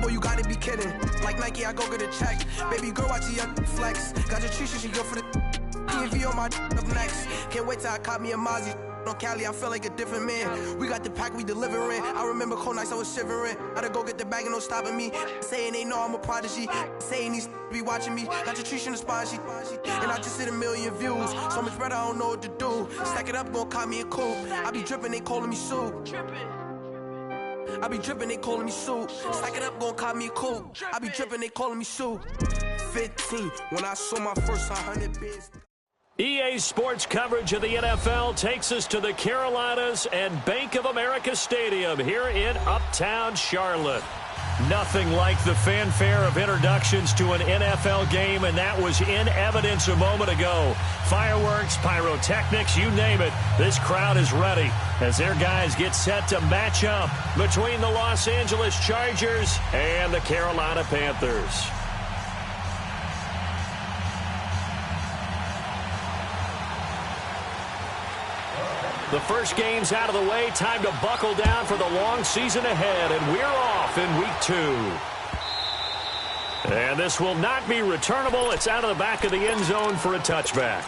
Boy, you gotta be kidding. Like Nike, I go get a check. Baby girl, watch your flex. Got your Trisha, she go for the PNV on my up next. Can't wait till I caught me a Mozzie. On Cali, I feel like a different man. We got the pack, we delivering. I remember cold nights, I was shivering. Gotta go get the bag and no stopping me. Saying they know I'm a prodigy. Saying these be watching me. Got your Trisha in the spine, and I just hit 1 million views. So much better, I don't know what to do. Stack it up, gon' call me a coupe. I be dripping, they calling me soup. I be dripping, they calling me soup. Stack it up, gon' call me a coupe. I be dripping, they calling me soup. 15, when I saw my first 100 bids. EA Sports coverage of the NFL takes us to the Carolinas and Bank of America Stadium here in Uptown Charlotte. Nothing like the fanfare of introductions to an NFL game, and that was in evidence a moment ago. Fireworks, pyrotechnics, you name it. This crowd is ready as their guys get set to match up between the Los Angeles Chargers and the Carolina Panthers. The first game's out of the way. Time to buckle down for the long season ahead, and we're off in week 2. And this will not be returnable. It's out of the back of the end zone for a touchback.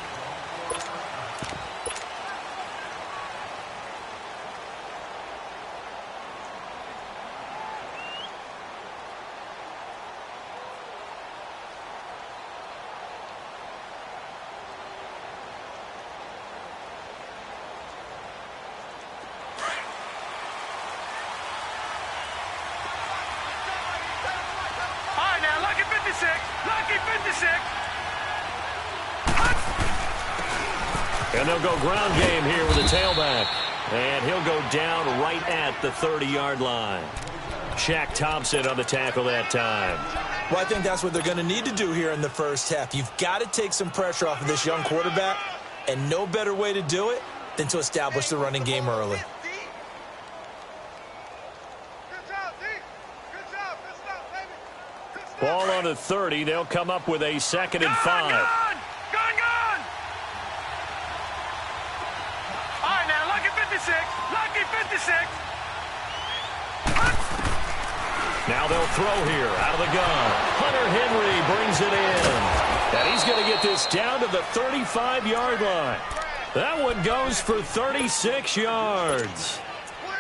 And they'll go ground game here with a tailback. And he'll go down right at the 30-yard line. Shaq Thompson on the tackle that time. Well, I think that's what they're going to need to do here in the first half. You've got to take some pressure off of this young quarterback, and no better way to do it than to establish the running game early. Ball on the 30. They'll come up with a 2nd and 5. Gone! All right, now, lucky 56. Lucky 56. Now they'll throw here out of the gun. Hunter Henry brings it in. And he's going to get this down to the 35-yard line. That one goes for 36 yards.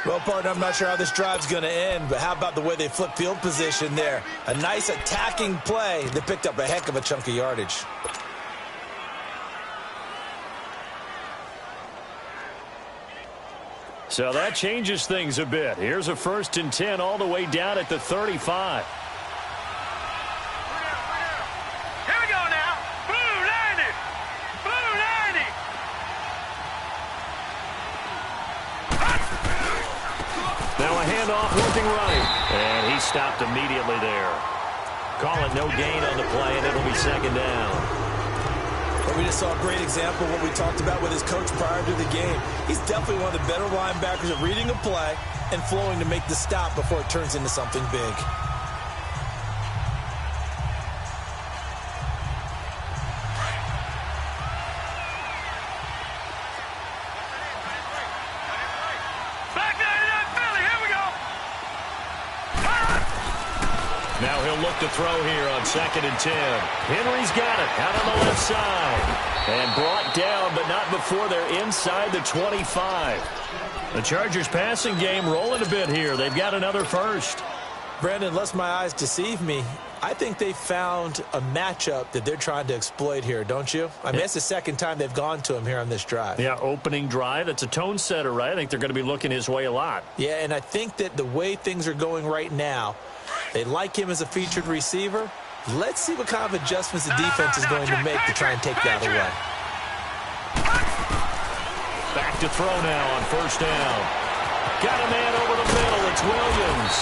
Well, partner, I'm not sure how this drive's going to end, but how about the way they flip field position there? A nice attacking play that picked up a heck of a chunk of yardage. So that changes things a bit. Here's a 1st and 10 all the way down at the 35. Here we go now. Blue 90. Blue 90. Now a handoff looking right. And he stopped immediately there. Call it no gain on the play, and it'll be 2nd down. But we just saw a great example of what we talked about with his coach prior to the game. He's definitely one of the better linebackers at reading a play and flowing to make the stop before it turns into something big. Now he'll look to throw here on 2nd and 10. Henry's got it out on the left side. And brought down, but not before they're inside the 25. The Chargers passing game rolling a bit here. They've got another first. Brandon, unless my eyes deceive me, I think they found a matchup that they're trying to exploit here, don't you? I mean, that's the 2nd time they've gone to him here on this drive. Yeah, opening drive. It's a tone setter, right? I think they're going to be looking his way a lot. Yeah, and I think that the way things are going right now, they like him as a featured receiver. Let's see what kind of adjustments the defense is going to make to try and take that away. Back to throw now on 1st down. Got a man over the middle. It's Williams.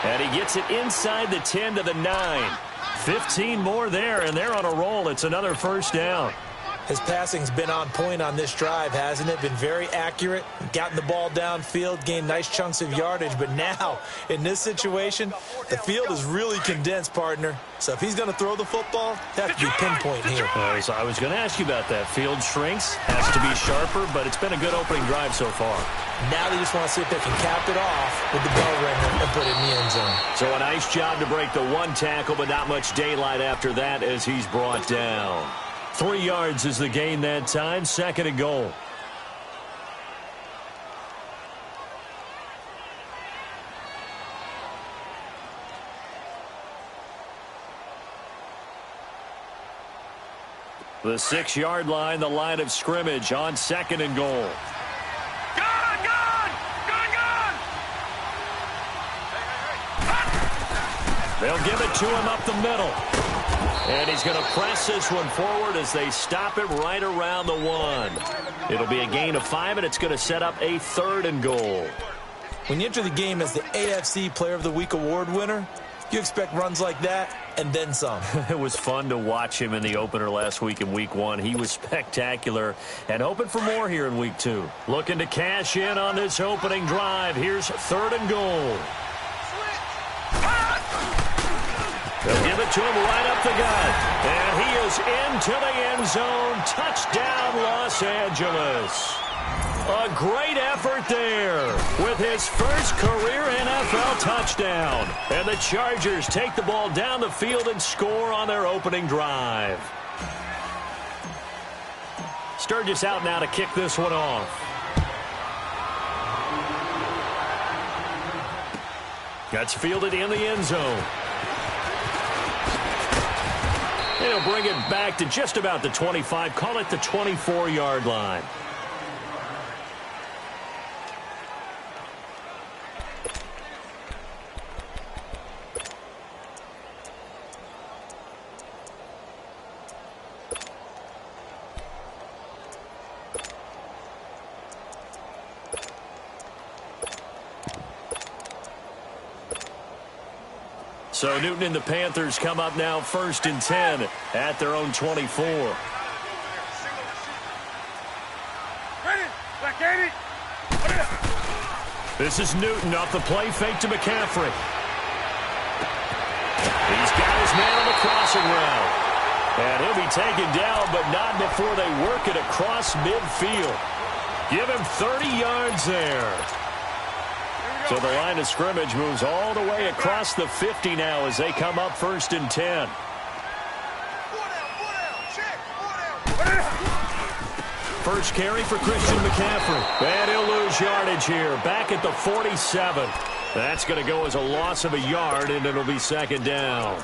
And he gets it inside the 10 to the 9. 15 more there, and they're on a roll. It's another 1st down. His passing's been on point on this drive, hasn't it? Been very accurate, gotten the ball downfield, gained nice chunks of yardage. But now, in this situation, the field is really condensed, partner. So if he's going to throw the football, have to be pinpoint here. I was going to ask you about that. Field shrinks, has to be sharper, but it's been a good opening drive so far. Now they just want to see if they can cap it off with the bell ringer and put it in the end zone. So a nice job to break the one tackle, but not much daylight after that as he's brought down. 3 yards is the gain that time, 2nd and goal. The 6-yard line, the line of scrimmage on 2nd and goal. They'll give it to him up the middle. And he's going to press this one forward as they stop it right around the 1. It'll be a gain of 5, and it's going to set up a 3rd and goal. When you enter the game as the AFC Player of the Week award winner, you expect runs like that and then some. It was fun to watch him in the opener last week in Week 1. He was spectacular and hoping for more here in Week 2. Looking to cash in on this opening drive. Here's 3rd and goal. They'll give it to him right up the gut. And he is into the end zone. Touchdown, Los Angeles. A great effort there with his first career NFL touchdown. And the Chargers take the ball down the field and score on their opening drive. Sturgis out now to kick this one off. That's fielded in the end zone. He'll bring it back to just about the 25. Call it the 24-yard line. So Newton and the Panthers come up now 1st and 10 at their own 24. This is Newton off the play fake to McCaffrey. He's got his man on the crossing route. And he'll be taken down, but not before they work it across midfield. Give him 30 yards there. So the line of scrimmage moves all the way across the 50 now as they come up 1st and 10. First carry for Christian McCaffrey. And he'll lose yardage here. Back at the 47. That's going to go as a loss of a yard, and it'll be 2nd down.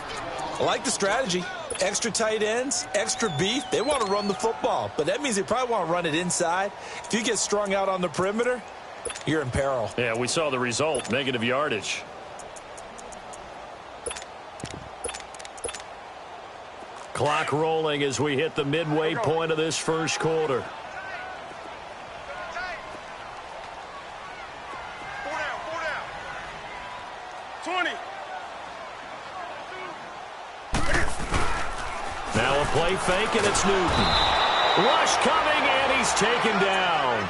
I like the strategy. Extra tight ends, extra beef. They want to run the football, but that means they probably want to run it inside. If you get strung out on the perimeter, you're in peril. Yeah, we saw the result. Negative yardage. Clock rolling as we hit the midway point of this first quarter. Now a play fake, and it's Newton. Rush coming, and he's taken down.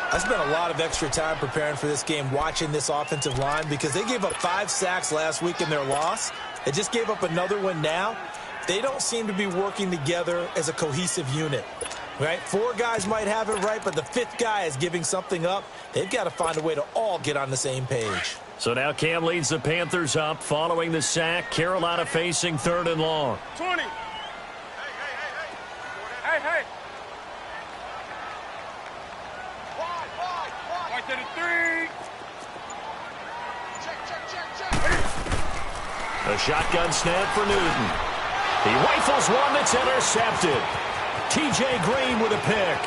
I spent a lot of extra time preparing for this game, watching this offensive line, because they gave up 5 sacks last week in their loss. They just gave up another one now. They don't seem to be working together as a cohesive unit, right? 4 guys might have it right, but the 5th guy is giving something up. They've got to find a way to all get on the same page. So now Cam leads the Panthers up following the sack. Carolina facing 3rd and long. 20. Hey. To the 3. A shotgun snap for Newton. He rifles one that's intercepted. T.J. Green with a pick.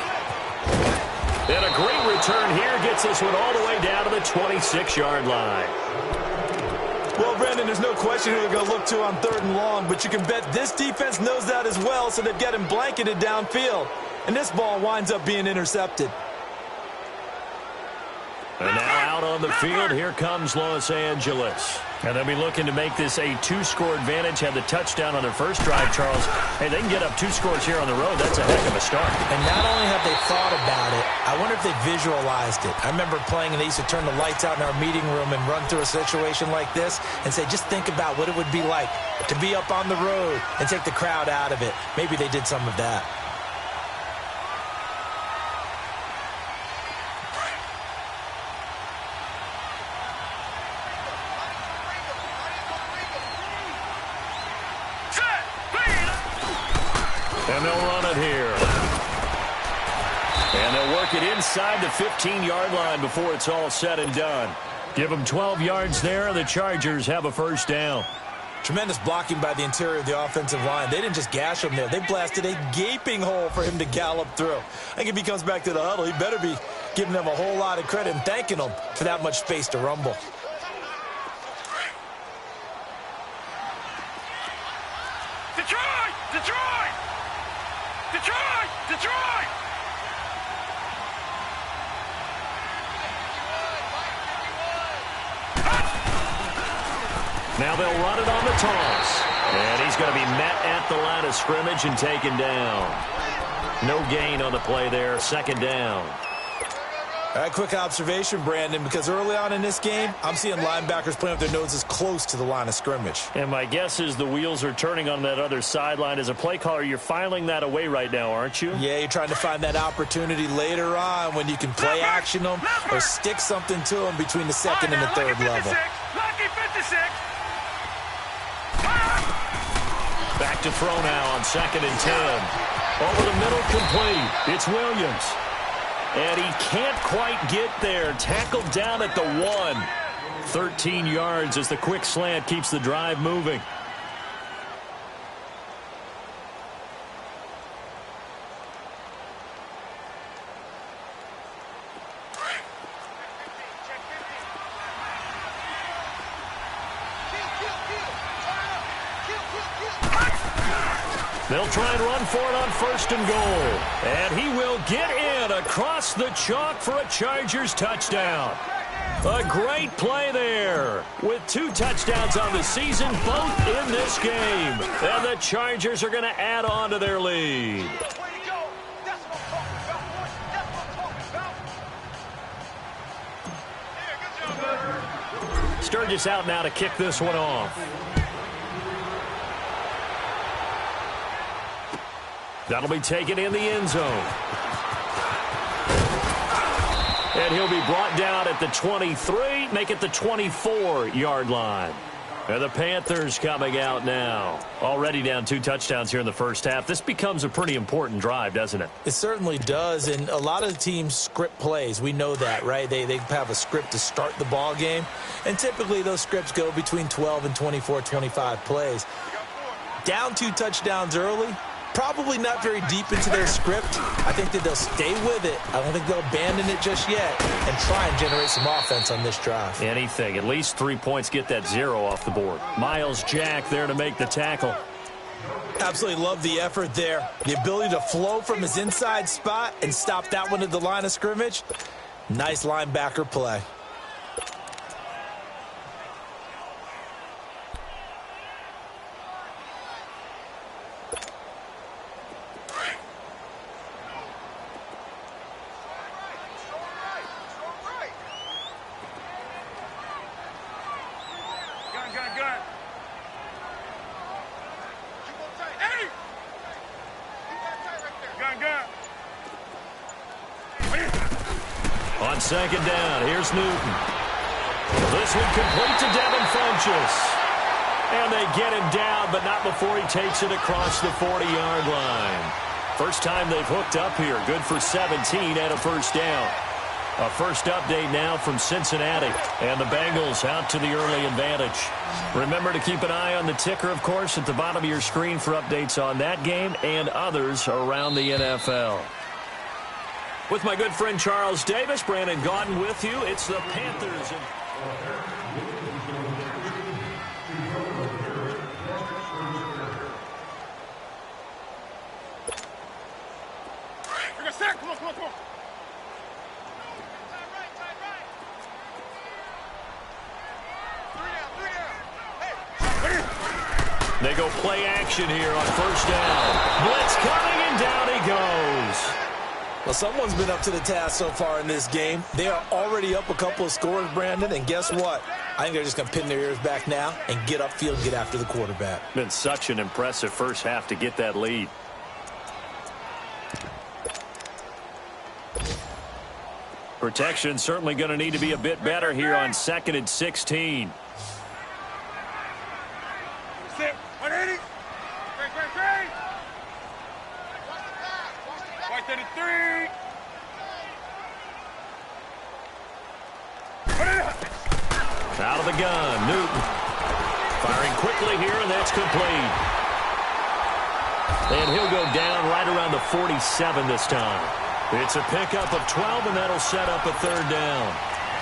And a great return here gets this one all the way down to the 26-yard line. Well, Brandon, there's no question who they're going to look to on 3rd and long, but you can bet this defense knows that as well, so they've got him blanketed downfield. And this ball winds up being intercepted. And now out on the field, here comes Los Angeles. And they'll be looking to make this a 2-score advantage. Had the touchdown on their first drive, Charles. Hey, they can get up 2 scores here on the road. That's a heck of a start. And not only have they thought about it, I wonder if they visualized it. I remember playing, and they used to turn the lights out in our meeting room and run through a situation like this and say, just think about what it would be like to be up on the road and take the crowd out of it. Maybe they did some of that. And they'll run it here. And they'll work it inside the 15-yard line before it's all said and done. Give them 12 yards there. The Chargers have a first down. Tremendous blocking by the interior of the offensive line. They didn't just gash him there. They blasted a gaping hole for him to gallop through. I think if he comes back to the huddle, he better be giving them a whole lot of credit and thanking them for that much space to rumble. Detroit! Detroit! Detroit! Detroit! Now they'll run it on the toss. And he's going to be met at the line of scrimmage and taken down. No gain on the play there. Second down. All right, quick observation, Brandon, because early on in this game, I'm seeing linebackers playing with their noses close to the line of scrimmage. And my guess is the wheels are turning on that other sideline. As a play caller, you're filing that away right now, aren't you? Yeah, you're trying to find that opportunity later on when you can play action them or stick something to them between the second and the third level. Lucky 56. Back to throw now on 2nd and 10. Over the middle, complete. It's Williams. And he can't quite get there. Tackled down at the 1. 13 yards as the quick slant keeps the drive moving. They'll try and run for it on 1st and goal. And he will get in across the chalk for a Chargers touchdown. A great play there. With 2 touchdowns on the season, both in this game. And the Chargers are going to add on to their lead. Sturgis out now to kick this one off. That'll be taken in the end zone. And he'll be brought down at the 23, make it the 24-yard line. And the Panthers coming out now. Already down 2 touchdowns here in the first half. This becomes a pretty important drive, doesn't it? It certainly does, and a lot of the teams script plays. We know that, right? They have a script to start the ball game, and typically those scripts go between 12 and 24, 25 plays. Down 2 touchdowns early, probably not very deep into their script. I think that they'll stay with it. I don't think they'll abandon it just yet and try and generate some offense on this drive. Anything. At least 3 points. Get that 0 off the board. Miles Jack there to make the tackle. Absolutely love the effort there. The ability to flow from his inside spot and stop that one at the line of scrimmage. Nice linebacker play. On 2nd down, here's Newton. This one complete to Devin Funchess. And they get him down, but not before he takes it across the 40-yard line. First time they've hooked up here. Good for 17 and a first down. A first update now from Cincinnati. And the Bengals out to the early advantage. Remember to keep an eye on the ticker, of course, at the bottom of your screen for updates on that game and others around the NFL. With my good friend Charles Davis, Brandon Gaudin with you. It's the Panthers. Come on, come on, come on. Three down. They go play action here on first down. Blitz coming, and down he goes. Well, someone's been up to the task so far in this game. They are already up a couple of scores, Brandon, and guess what? I think they're just going to pin their ears back now and get upfield and get after the quarterback. Been such an impressive first half to get that lead. Protection certainly going to need to be a bit better here on 2nd and 16. Sit. 180. Great. 133. Out of the gun, Newton. Firing quickly here, and that's complete. And he'll go down right around the 47 this time. It's a pickup of 12, and that'll set up a third down.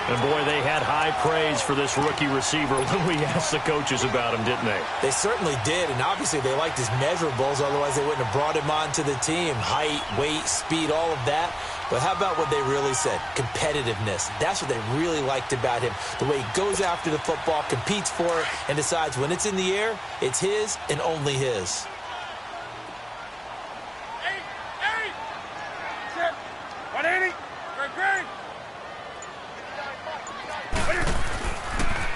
And, boy, they had high praise for this rookie receiver when we asked the coaches about him, didn't they? They certainly did, and obviously they liked his measurables. Otherwise, they wouldn't have brought him onto the team. Height, weight, speed, all of that. But how about what they really said? Competitiveness. That's what they really liked about him. The way he goes after the football, competes for it, and decides when it's in the air, it's his and only his. Hey. Sit. 180. Great.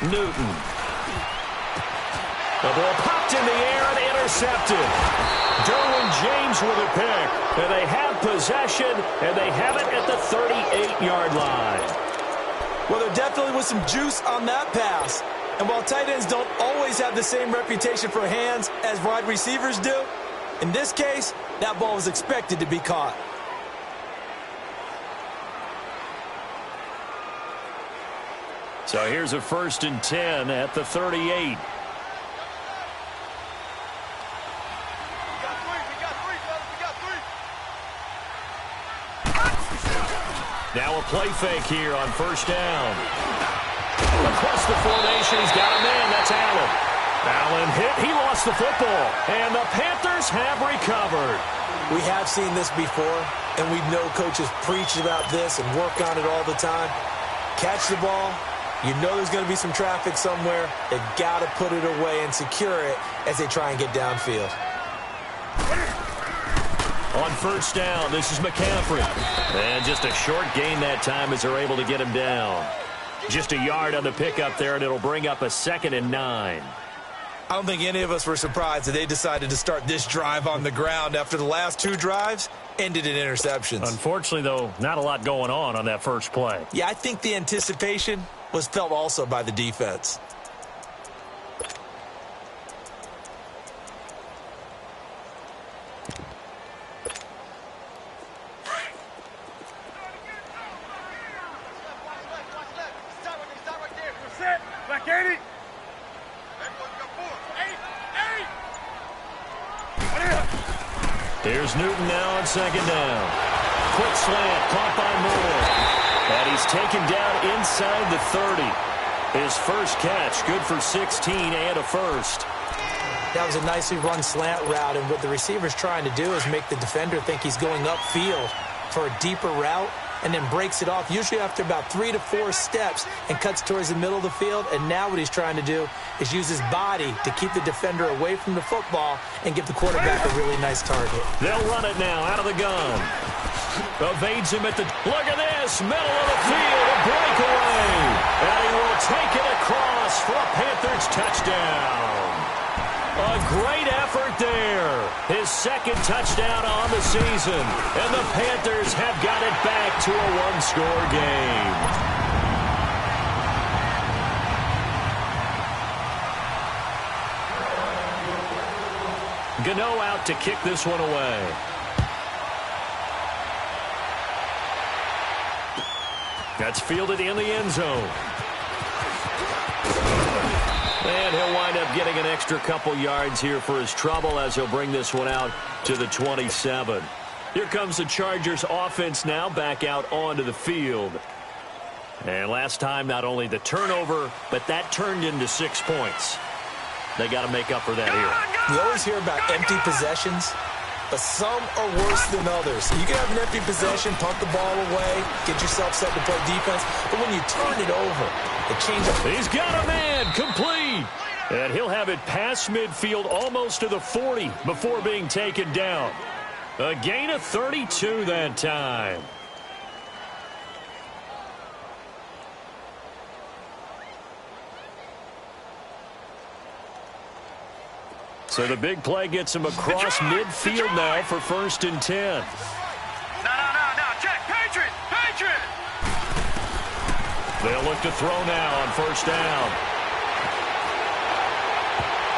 Newton. The ball popped in the air and intercepted. Derwin James with a pick. And they have possession, and they have it at the 38-yard line. Well, there definitely was some juice on that pass. And while tight ends don't always have the same reputation for hands as wide receivers do, in this case, that ball was expected to be caught. So here's a 1st and 10 at the 38. Now a play fake here on first down. Across the formation, he's got a man. That's Allen. Allen hit. He lost the football. And the Panthers have recovered. We have seen this before, and we know coaches preach about this and work on it all the time. Catch the ball. You know there's going to be some traffic somewhere. They've got to put it away and secure it as they try and get downfield. On first down, this is McCaffrey. And just a short gain that time as they're able to get him down. Just a yard on the pickup there, and it'll bring up a 2nd and 9. I don't think any of us were surprised that they decided to start this drive on the ground after the last 2 drives ended in interceptions. Unfortunately, though, not a lot going on that first play. Yeah, I think the anticipation was felt also by the defense. Here's Newton now on 2nd down. Quick slant, caught by Moore. And he's taken down inside the 30. His first catch, good for 16 and a first. That was a nicely run slant route, and what the receiver's trying to do is make the defender think he's going upfield for a deeper route, and then breaks it off, usually after about 3 to 4 steps, and cuts towards the middle of the field. And now what he's trying to do is use his body to keep the defender away from the football and give the quarterback a really nice target. They'll run it now out of the gun. Evades him at the... Look at this! Middle of the field, a breakaway! And he will take it across for a Panthers touchdown. A great effort there. His 2nd touchdown on the season. And the Panthers have got it back to a one-score game. Gano out to kick this one away. That's fielded in the end zone. And he'll wind up getting an extra couple yards here for his trouble as he'll bring this one out to the 27. Here comes the Chargers offense now back out onto the field. And last time, not only the turnover, but that turned into 6 points. They got to make up for that here. You always hear about empty possessions, but some are worse than others. You can have an empty possession, punt the ball away, get yourself set to play defense, but when you turn it over, it changes. He's got a man, complete. And he'll have it past midfield almost to the 40 before being taken down. A gain of 32 that time. So the big play gets him across midfield now for 1st and 10. No. Check. Patriot. They'll look to throw now on 1st down.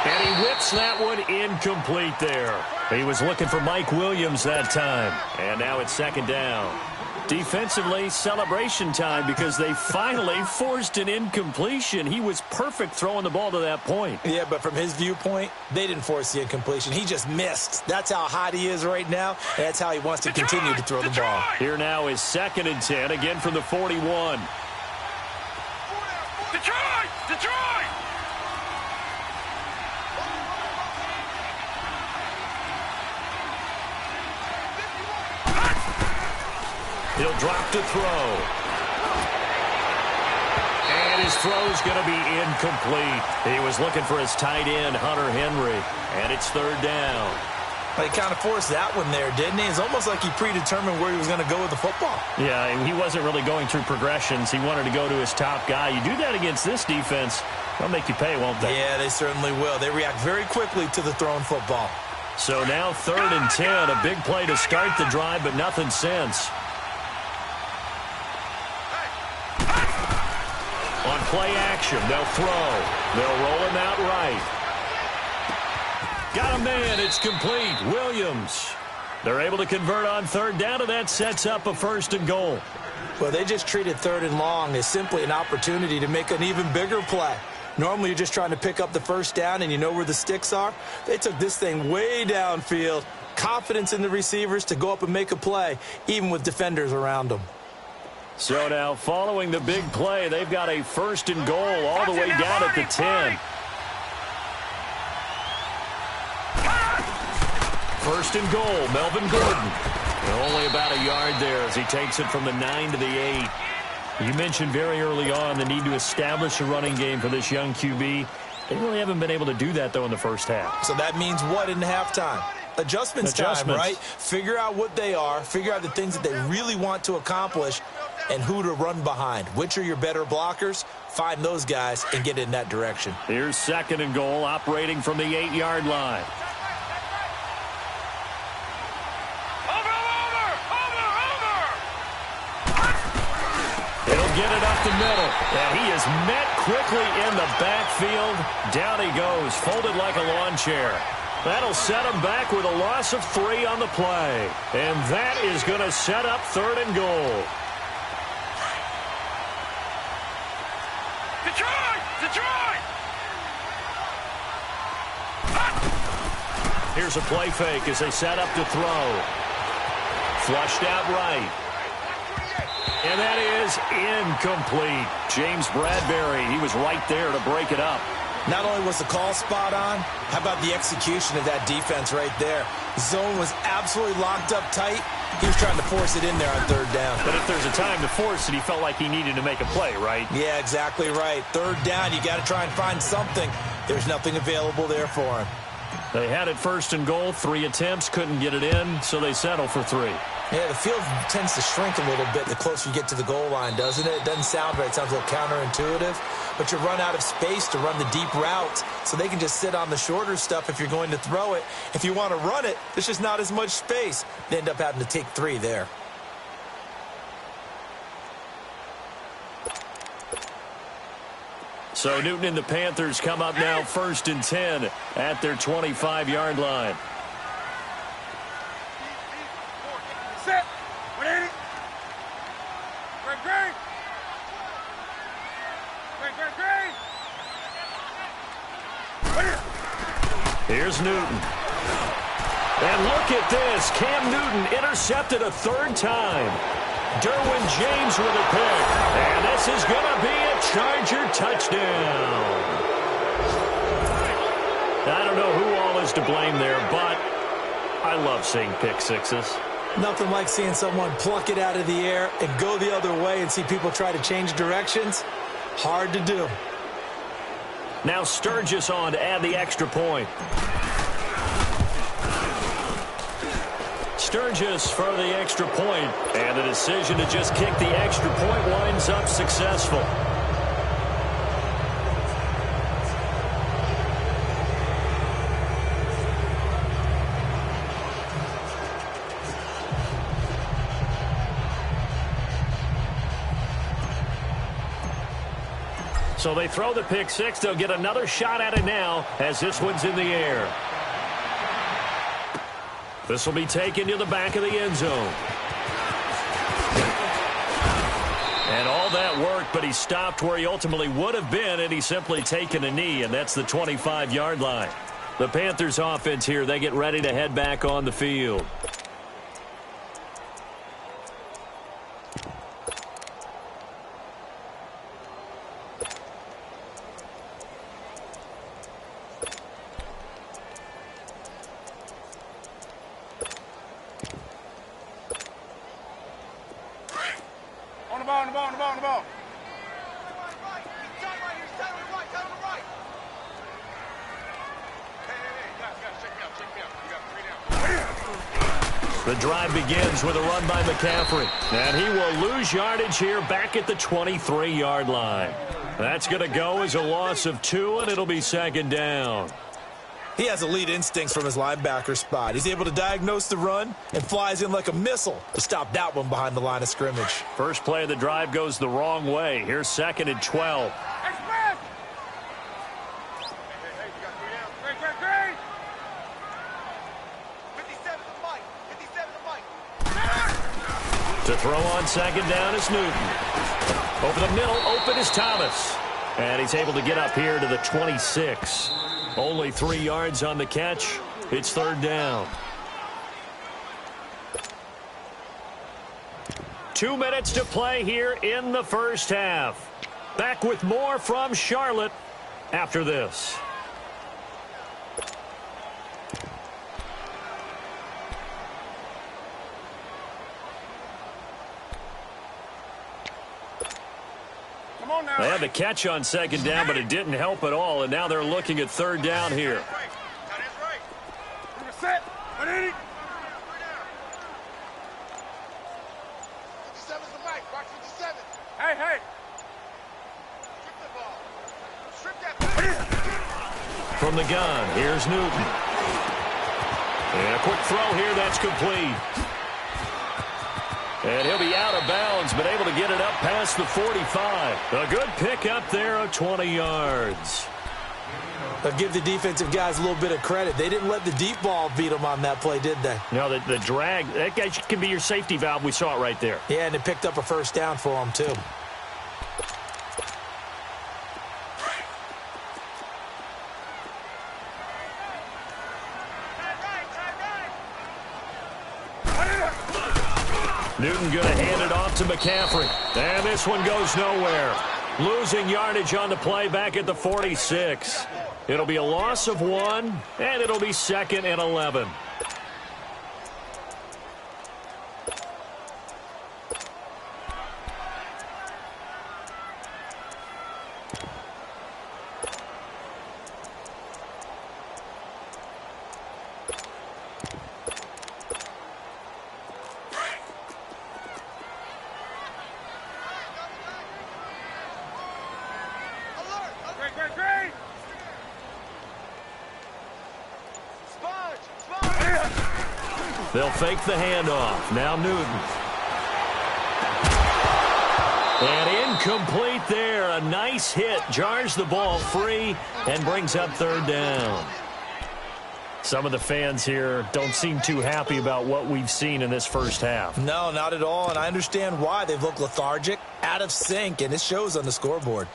And he whips that one incomplete there. He was looking for Mike Williams that time. And now it's 2nd down. Defensively, celebration time because they finally forced an incompletion. He was perfect throwing the ball to that point. Yeah, but from his viewpoint, they didn't force the incompletion. He just missed. That's how hot he is right now, and that's how he wants to continue to throw the ball. Here now is 2nd and 10, again from the 41. Detroit! He'll drop to throw. And his throw's going to be incomplete. He was looking for his tight end, Hunter Henry. And it's 3rd down. He kind of forced that one there, didn't he? It's almost like he predetermined where he was going to go with the football. Yeah, he wasn't really going through progressions. He wanted to go to his top guy. You do that against this defense, they'll make you pay, won't they? Yeah, they certainly will. They react very quickly to the thrown football. So now 3rd and 10, a big play to start the drive, but nothing since. On play action, they'll throw. They'll roll him out right. Got a man, it's complete. Williams. They're able to convert on 3rd down, and that sets up a 1st and goal. Well, they just treated 3rd and long as simply an opportunity to make an even bigger play. Normally, you're just trying to pick up the 1st down, and you know where the sticks are. They took this thing way downfield. Confidence in the receivers to go up and make a play, even with defenders around them. So now, following the big play, they've got a 1st and goal all the way down at the 10. 1st and goal, Melvin Gordon. Only about a yard there as he takes it from the 9 to the 8. You mentioned very early on the need to establish a running game for this young QB. They really haven't been able to do that, though, in the first half. So that means what in halftime? Adjustments time, right? Figure out what they are, figure out the things that they really want to accomplish, and who to run behind. Which are your better blockers? Find those guys and get in that direction. Here's 2nd and goal, operating from the 8-yard line. He'll get it up the middle, and he is met quickly in the backfield. Down he goes, folded like a lawn chair. That'll set him back with a loss of 3 on the play. And that is going to set up 3rd and goal. Detroit! Here's a play fake as they set up to throw. Flushed out right. And that is incomplete. James Bradbury, he was right there to break it up. Not only was the call spot on, how about the execution of that defense right there? Zone was absolutely locked up tight. He was trying to force it in there on 3rd down. But if there's a time to force it, he felt like he needed to make a play, right? Yeah, exactly right. 3rd down, you got to try and find something. There's nothing available there for him. They had it 1st and goal, 3 attempts, couldn't get it in, so they settle for 3. Yeah, the field tends to shrink a little bit the closer you get to the goal line, doesn't it? It doesn't sound right. It sounds a little counterintuitive. But you run out of space to run the deep routes, so they can just sit on the shorter stuff if you're going to throw it. If you want to run it, there's just not as much space. They end up having to take 3 there. So Newton and the Panthers come up now 1st and 10 at their 25-yard line. Set. 180. Great. Here's Newton. And look at this. Cam Newton intercepted a 3rd time. Derwin James with a pick. And this is going to be a Charger touchdown. I don't know who all is to blame there, but I love seeing pick sixes. Nothing like seeing someone pluck it out of the air and go the other way and see people try to change directions. Hard to do. Now Sturgis on to add the extra point. Sturgis for the extra point, and the decision to just kick the extra point winds up successful. So they throw the pick six. They'll get another shot at it now as this one's in the air. This will be taken to the back of the end zone. And all that work, but he stopped where he ultimately would have been, and he's simply taken a knee, and that's the 25-yard line. The Panthers offense here, they get ready to head back on the field. On the ball. The drive begins with a run by McCaffrey. And he will lose yardage here back at the 23-yard line. That's going to go as a loss of 2, and it'll be second down. He has elite instincts from his linebacker spot. He's able to diagnose the run and flies in like a missile to stop that one behind the line of scrimmage. First play of the drive goes the wrong way. Here's second and 12. To throw on second down is Newton. Over the middle, open is Thomas. And he's able to get up here to the 26. Only 3 yards on the catch. It's third down. 2 minutes to play here in the first half. Back with more from Charlotte after this. They had the catch on second down, but it didn't help at all, and now they're looking at third down here. Hey. From the gun, here's Newton. And a quick throw here, that's complete. And he'll be out of bounds, but able to get it up past the 45. A good pick up there of 20 yards. I'll give the defensive guys a little bit of credit. They didn't let the deep ball beat them on that play, did they? No, the drag, that guy can be your safety valve. We saw it right there. Yeah, and it picked up a first down for them, too. Newton going to hand it off to McCaffrey. And this one goes nowhere. Losing yardage on the play back at the 46. It'll be a loss of 1, and it'll be second and 11. They'll fake the handoff. Now Newton. And incomplete there. A nice hit. Jars the ball free and brings up third down. Some of the fans here don't seem too happy about what we've seen in this first half. No, not at all, and I understand why. They've looked lethargic, out of sync, and it shows on the scoreboard.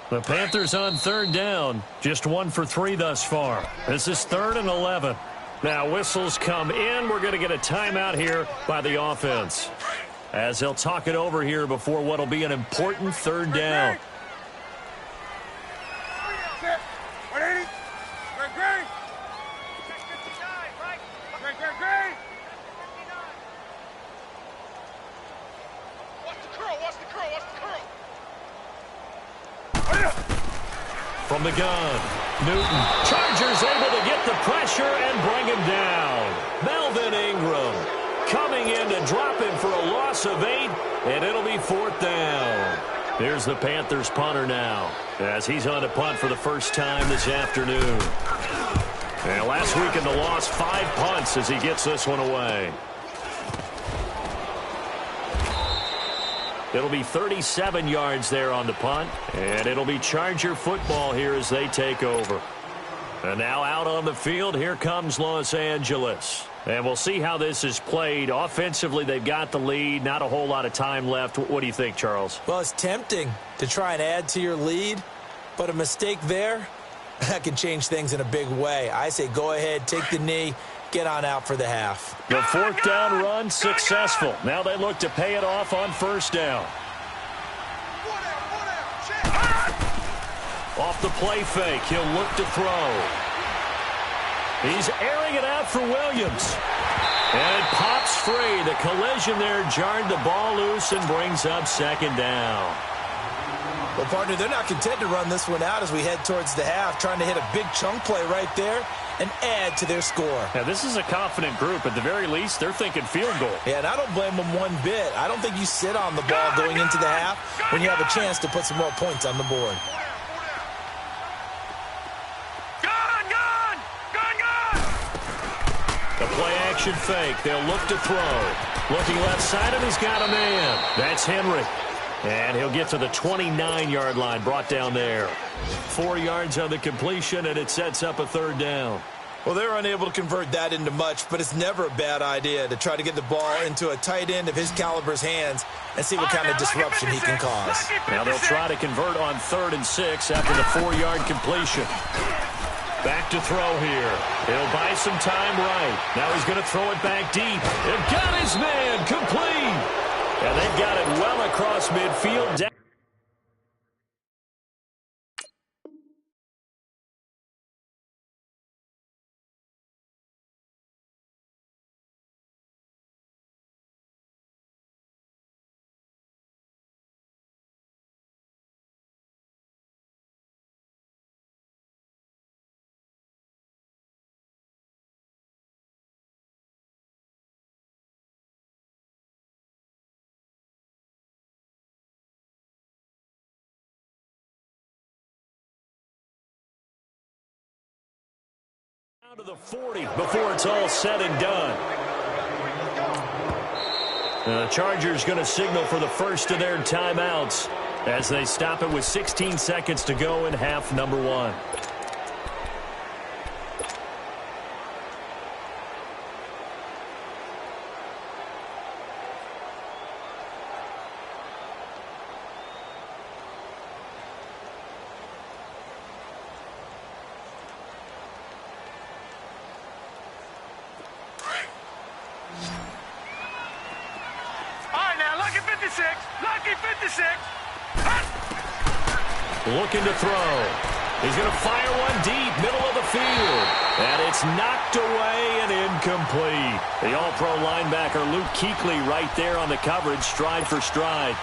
The Panthers on third down, just 1 for 3 thus far. This is 3rd and 11. Now whistles come in. We're going to get a timeout here by the offense. as they'll talk it over here before what will be an important third down. From the gun, Newton. Chargers able to get the pressure and bring him down. Melvin Ingram coming in to drop him for a loss of 8, and it'll be 4th down. Here's the Panthers punter now, as he's on to punt for the first time this afternoon. And last week in the loss, 5 punts as he gets this one away. It'll be 37 yards there on the punt, and it'll be Charger football here as they take over. And now out on the field, here comes Los Angeles. And we'll see how this is played. Offensively, they've got the lead. Not a whole lot of time left. What do you think, Charles? Well, it's tempting to try and add to your lead, but a mistake there, that can change things in a big way. I say go ahead, take the knee, get on out for the half. The 4th down run successful. Now they look to pay it off on 1st down. Off the play fake, he'll look to throw. He's airing it out for Williams. And it pops free. The collision there jarred the ball loose and brings up 2nd down. Well, partner, they're not content to run this one out as we head towards the half, trying to hit a big chunk play right there and add to their score. Yeah, this is a confident group. At the very least, they're thinking field goal. Yeah, and I don't blame them one bit. I don't think you sit on the ball going into the half when you have a chance to put some more points on the board. The play-action fake. They'll look to throw. Looking left side, and he's got a man. That's Henry. And he'll get to the 29-yard line, brought down there. 4 yards on the completion, and it sets up a 3rd down. Well, they're unable to convert that into much, but it's never a bad idea to try to get the ball into a tight end of his caliber's hands and see what kind of disruption he can cause. Now they'll try to convert on 3rd and 6 after the 4-yard completion. Back to throw here. He'll buy some time right. Now he's going to throw it back deep. And got his man complete. And they've got it well across midfield. Down to the 40 before it's all said and done. The Chargers going to signal for the first of their timeouts as they stop it with 16 seconds to go in half number 1. Lucky 56. Looking to throw. He's going to fire one deep, middle of the field. And it's knocked away and incomplete. The All-Pro linebacker Luke Kuechly right there on the coverage, stride for stride.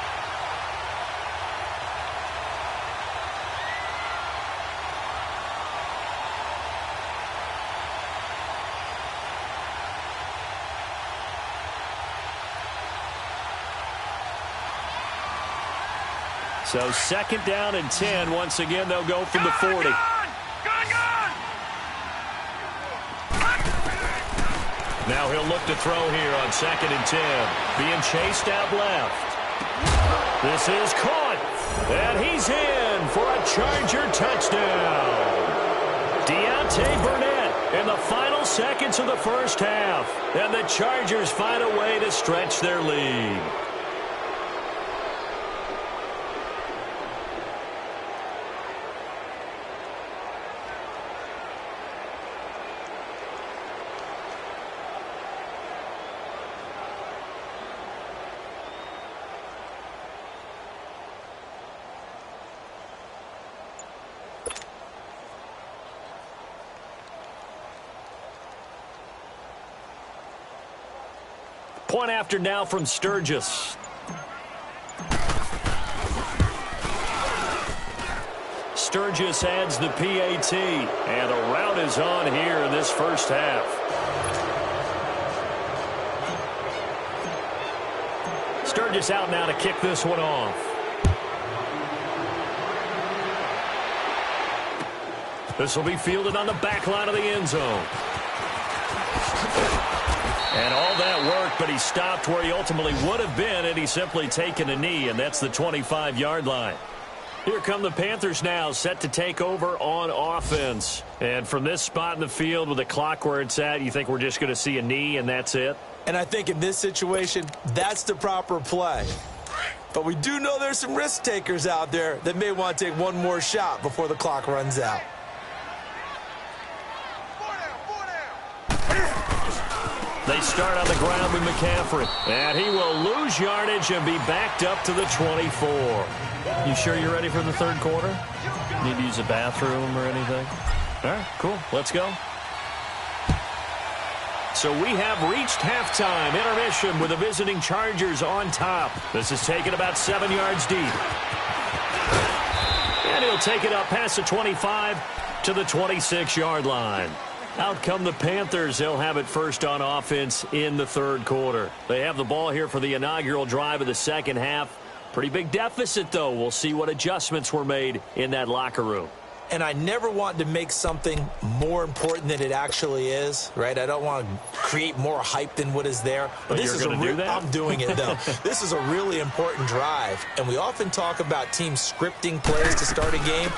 So 2nd down and 10. Once again, they'll go from the 40. Now he'll look to throw here on 2nd and 10. Being chased out left. This is caught. And he's in for a Charger touchdown. Deontay Burnett in the final seconds of the first half. And the Chargers find a way to stretch their lead. Point after now from Sturgis. Sturgis adds the PAT, and a rout is on here in this first half. Sturgis out now to kick this one off. This will be fielded on the back line of the end zone. And all that work, but he stopped where he ultimately would have been, and he's simply taken a knee, and that's the 25-yard line. Here come the Panthers now, set to take over on offense. And from this spot in the field with the clock where it's at, you think we're just going to see a knee and that's it? And I think in this situation, that's the proper play. But we do know there's some risk takers out there that may want to take one more shot before the clock runs out. They start on the ground with McCaffrey. And he will lose yardage and be backed up to the 24. You sure you're ready for the third quarter? Need to use a bathroom or anything? All right, cool. Let's go. So we have reached halftime. Intermission with the visiting Chargers on top. This is taken about 7 yards deep. And he'll take it up past the 25 to the 26-yard line. Out come the Panthers. They'll have it first on offense in the third quarter. They have the ball here for the inaugural drive of the second half. Pretty big deficit, though. We'll see what adjustments were made in that locker room. And I never want to make something more important than it actually is, right? I don't want to create more hype than what is there. But this you're going to do that? I'm doing it, though. This is a really important drive. And we often talk about teams scripting plays to start a game.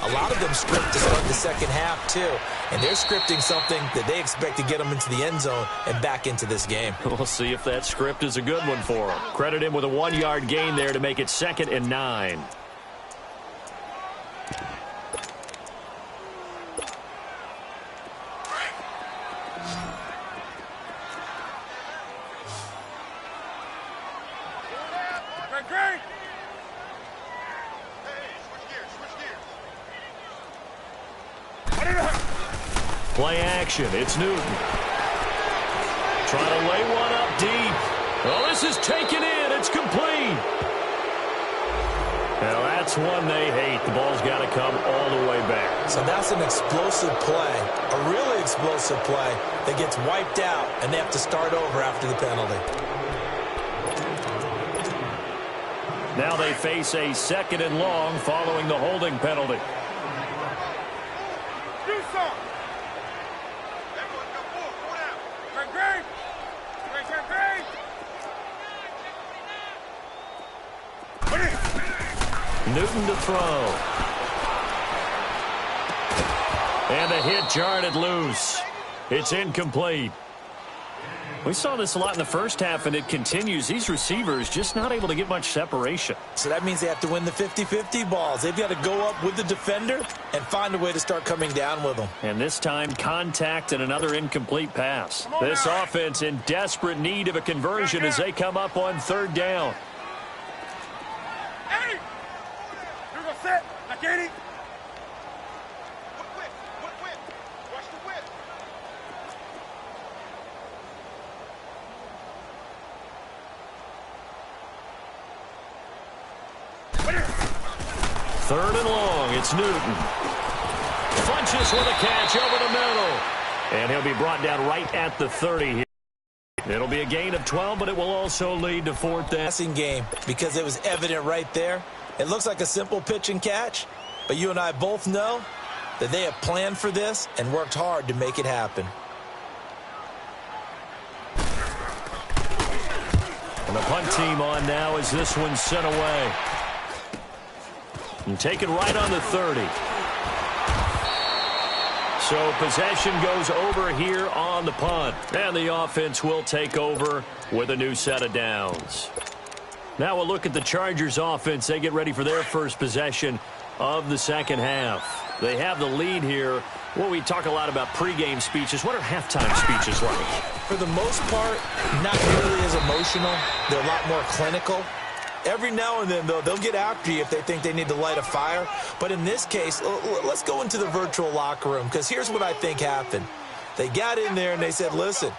A lot of them script to start the second half, too. And they're scripting something that they expect to get them into the end zone and back into this game. We'll see if that script is a good one for them. Credit him with a 1-yard gain there to make it 2nd and 9. Play action. It's Newton. Trying to lay one up deep. Oh, this is taken in. It's complete. Now, that's one they hate. The ball's got to come all the way back. So that's an explosive play, a really explosive play that gets wiped out, and they have to start over after the penalty. Now they face a 2nd and long following the holding penalty. Newton to throw. And the hit jarred it loose. It's incomplete. We saw this a lot in the first half, and it continues. These receivers just not able to get much separation. So that means they have to win the 50-50 balls. They've got to go up with the defender and find a way to start coming down with them. And this time, contact and another incomplete pass. This offense in desperate need of a conversion as they come up on 3rd down. Set. I get it. Watch the whip. 3rd and long. It's Newton. Funches with a catch over the middle. And he'll be brought down right at the 30 here. It'll be a gain of 12, but it will also lead to 4th down. Passing game, because it was evident right there. It looks like a simple pitch and catch, but you and I both know that they have planned for this and worked hard to make it happen. And the punt team on now as this one's sent away. And taken right on the 30. So possession goes over here on the punt. And the offense will take over with a new set of downs. Now we'll look at the Chargers offense. They get ready for their first possession of the second half. They have the lead here. Well, we talk a lot about pregame speeches. What are halftime speeches like? For the most part, not nearly as emotional. They're a lot more clinical. Every now and then, though, they'll get after you if they think they need to light a fire. But in this case, let's go into the virtual locker room, because here's what I think happened. They got in there and they said, listen,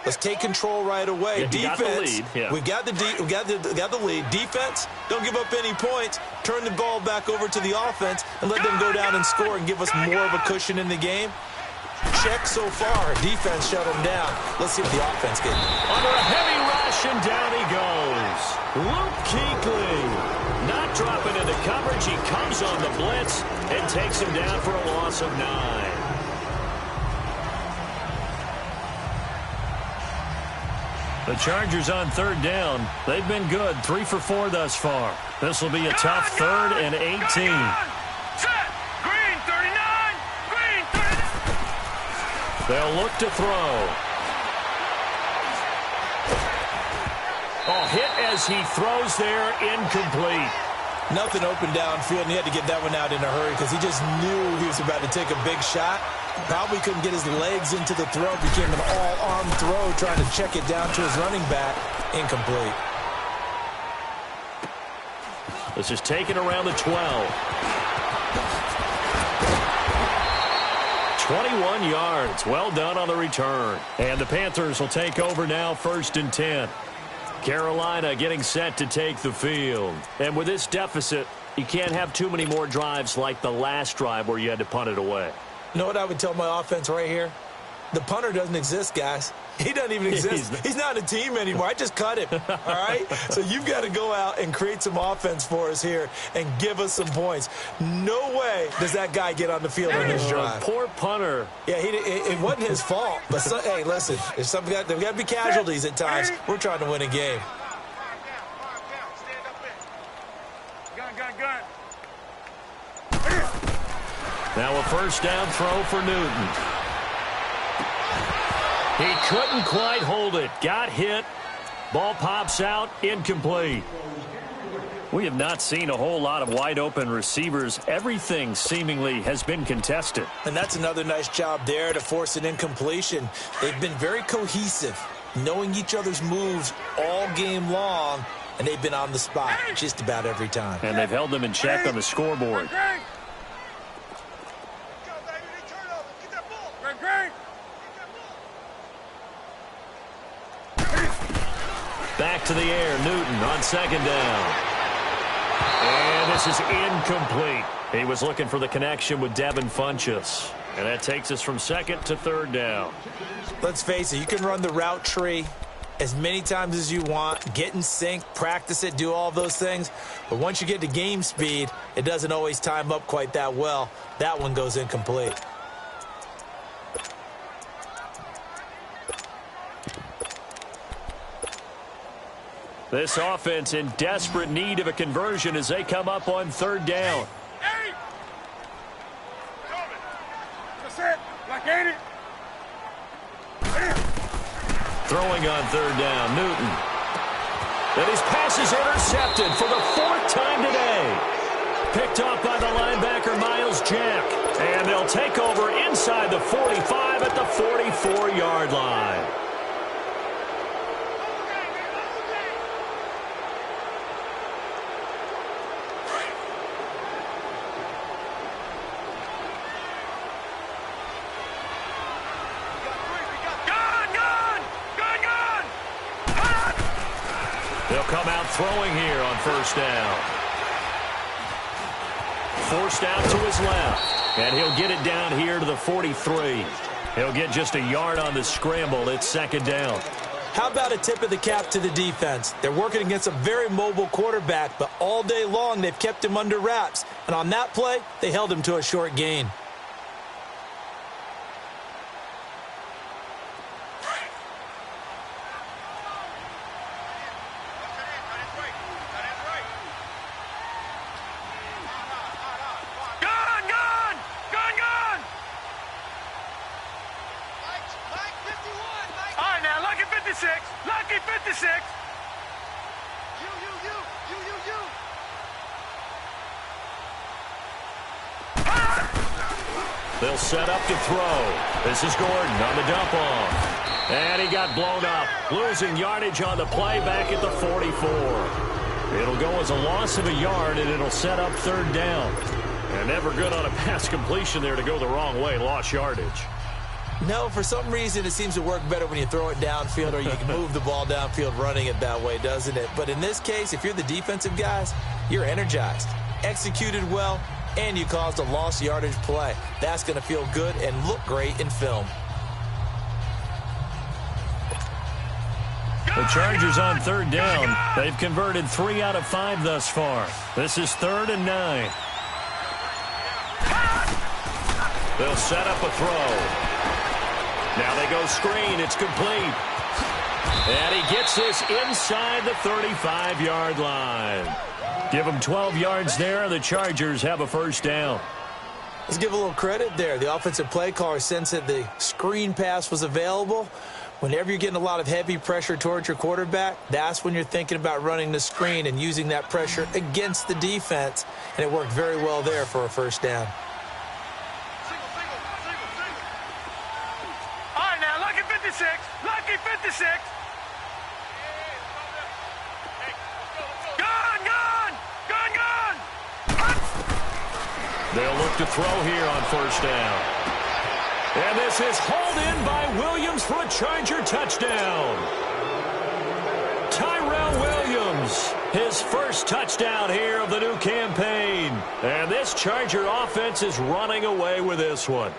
Let's take control right away. Yeah, Defense, we got the lead. We got the lead. Defense, don't give up any points. Turn the ball back over to the offense and let them go down and score and give us more of a cushion in the game. Check so far. Defense shut them down. Let's see what the offense gets. Under a heavy rush, and down he goes. Luke Kuechly not dropping into coverage. He comes on the blitz and takes him down for a loss of 9. The Chargers on third down. They've been good. 3 for 4 thus far. This will be a tough 3rd and 18. Set. Green 39. Green 39. They'll look to throw. Oh, hit as he throws there, incomplete. Nothing open downfield, and he had to get that one out in a hurry because he just knew he was about to take a big shot. Probably couldn't get his legs into the throw. Became an all-arm throw trying to check it down to his running back. Incomplete. This is taken around the 12. 21 yards. Well done on the return. And the Panthers will take over now, 1st and 10. Carolina getting set to take the field. And with this deficit, you can't have too many more drives like the last drive where you had to punt it away. You know what I would tell my offense right here? The punter doesn't exist, guys. He doesn't even exist. He's not a team anymore. I just cut him, all right? So you've got to go out and create some offense for us here and give us some points. No way does that guy get on the field on this drive. Poor punter. Yeah, it wasn't his fault. But, hey, listen, there's got to be casualties at times. We're trying to win a game. Gun. Now a 1st down throw for Newton. He couldn't quite hold it. Got hit. Ball pops out. Incomplete. We have not seen a whole lot of wide-open receivers. Everything seemingly has been contested. And that's another nice job there to force an incompletion. They've been very cohesive, knowing each other's moves all game long, and they've been on the spot just about every time. And they've held them in check on the scoreboard. Back to the air, Newton on 2nd down. And this is incomplete. He was looking for the connection with Devin Funchess. And that takes us from 2nd to 3rd down. Let's face it, you can run the route tree as many times as you want, get in sync, practice it, do all those things. But once you get to game speed, it doesn't always time up quite that well. That one goes incomplete. This offense in desperate need of a conversion as they come up on 3rd down. Throwing on 3rd down, Newton. And his pass is intercepted for the 4th time today. Picked off by the linebacker, Miles Jack. And they'll take over inside the 45 at the 44-yard line. They'll come out throwing here on 1st down. Forced out to his left. And he'll get it down here to the 43. He'll get just a yard on the scramble. It's 2nd down. How about a tip of the cap to the defense? They're working against a very mobile quarterback, but all day long they've kept him under wraps. And on that play, they held him to a short gain. Lucky 56. They'll set up to throw. This is Gordon on the dump off. And he got blown up. Losing yardage on the play back at the 44. It'll go as a loss of a yard, and it'll set up 3rd down. And never good on a pass completion there to go the wrong way. Lost yardage. No, for some reason it seems to work better when you throw it downfield or you can move the ball downfield running it that way, doesn't it? But in this case, if you're the defensive guys, you're energized, executed well, and you caused a lost yardage play. That's going to feel good and look great in film. The Chargers on third down. They've converted 3 out of 5 thus far. This is 3rd and 9. They'll set up a throw. Now they go screen. It's complete. And he gets this inside the 35-yard line. Give them 12 yards there. The Chargers have a first down. Let's give a little credit there. The offensive play caller sensed that the screen pass was available. Whenever you're getting a lot of heavy pressure towards your quarterback, that's when you're thinking about running the screen and using that pressure against the defense. And it worked very well there for a first down. All right, now, lucky 56. Lucky 56. Gone, gone. Gone, gone. They'll look to throw here on first down. And this is hauled in by Williams for a Charger touchdown. Tyrell Williams, his first touchdown here of the new campaign. And this Charger offense is running away with this one.